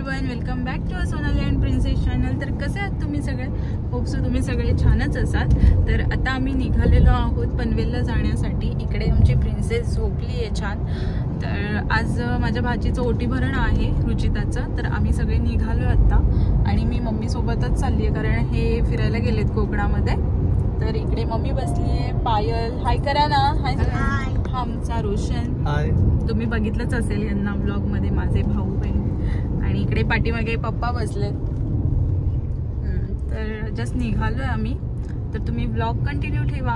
Everyone, welcome back to Sonali and princess channel. तर कसे आहात तुम्ही सगळे? होप सो तुम्ही सगळे छानच असाल। तर आता आम्ही निघालेलो आहोत पनवेलला जाण्यासाठी। इकडे आमची प्रिन्सेस झोपली आहे छान। तर आज माझ्या भाचीचं ओटी भरण आहे रुचिताचं। तर आम्ही सगळे निघालो आता आणि मी मम्मी सोबतच चालली आहे कारण हे फिरायला गेलेत कोकणामध्ये। तर इकडे मम्मी बसली आहे, पायल हाय करा ना। हाय हा आमचा रोशन, हाय। तुम्ही बघितलंच असेल यांना ब्लॉग मध्ये, माझे भाऊ बहीण। आणि इकडे पाठीमागे पप्पा बसले। तर जस्ट निघालोय आम्ही, तर तुम्ही ब्लॉग कंटिन्यू ठेवा।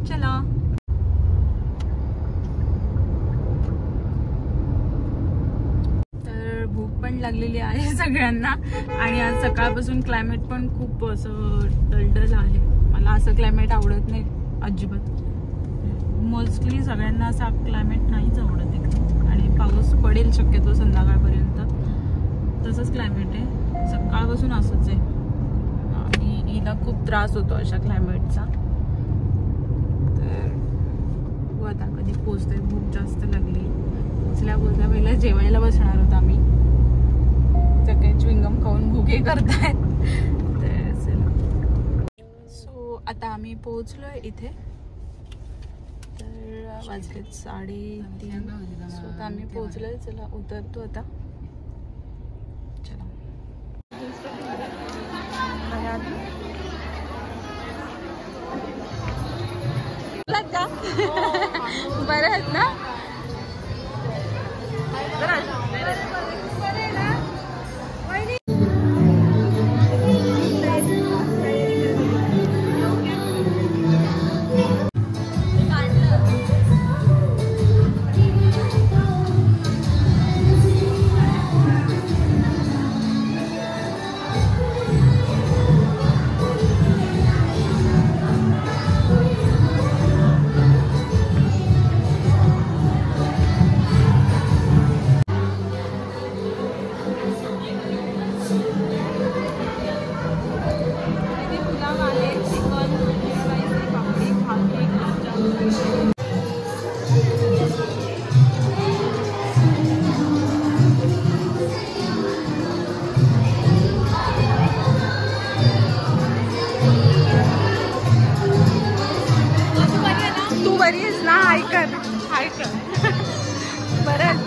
चला। तर भूक पण लागलेली आहे सगळ्यांना आणि आज सकाळपासून क्लायमेट पण खूप असं डलडल आहे। मला असं क्लायमेट आवडत नाही अजिबात। मोस्टली सगळ्यांना असा क्लायमेट नाहीच आवडत एकदम, आणि पाऊस पडेल शक्यतो संध्याकाळपर्यंत, तसंच क्लायमेट आहे सकाळपासून असंच आहे। आणि हिला खूप त्रास होतो अशा क्लायमेटचा। तर आता कधी पोचतोय, भूक जास्त लागली। पोचल्या पहिला जेवायला बसणार होत आम्ही, सगळे च्युइंगम खाऊन भुके करतायत। तर चला, सो आता आम्ही पोहोचलोय इथे। तर वाजलेत 3:30, सो आता आम्ही पोहोचलोय। चला उतरतो आता। चला का बरं आहेत ना? बरं आहेत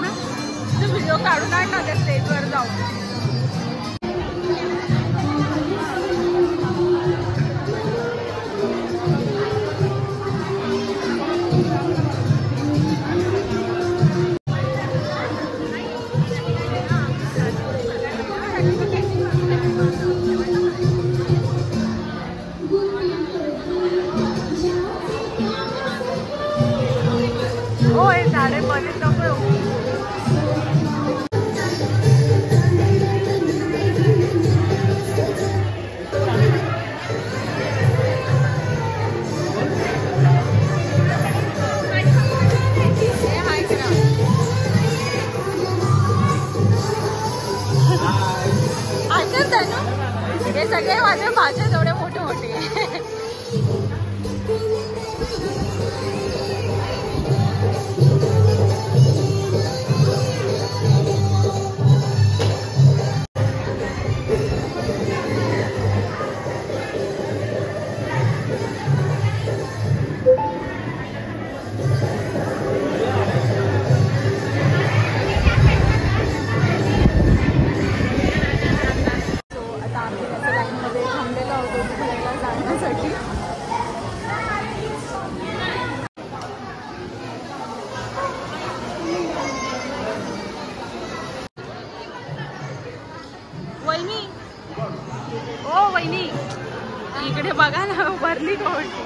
ना? तू व्हिडिओ काढून आण ना त्या स्टेजवर जाऊन। झाडे मध्ये नको ऐकत ना, हे सगळे माझ्या भाच्या एवढे मोठे मोठे। वहिनी, ओ वहिनी, इकडे बघा ना, भरली कोण।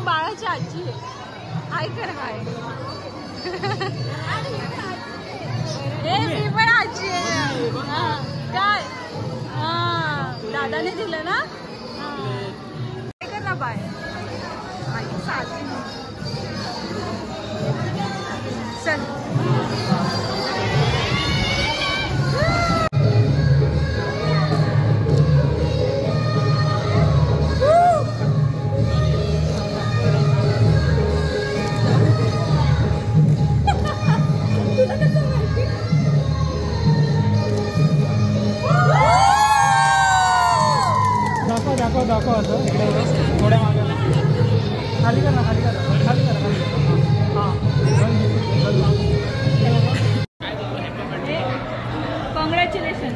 बाळाची आजी आहे कर काय मी पण आजी आहे काय दादाने दिलं ना काय कर ना बाय चल दाखव असं थोड्या मागे खाली करा खाली करा खाली करा कॉंग्रॅच्युलेशन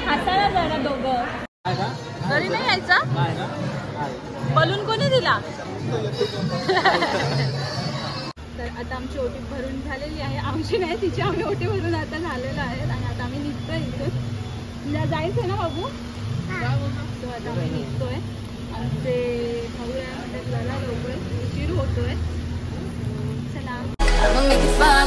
हसायला जरा दोघं घरी नाही यायचा बलून कोणी दिला तर आता आमची ओटी भरून झालेली आहे आमची नाही तिची आम्ही ओटी भरून आता झालेलो आहेत आणि आता आम्ही निघतोय इथून जायचंय ना बाबू तो आता आम्ही निघतोय आमचे भाऊ म्हणतात जरा लवकर उशीर होतोय चला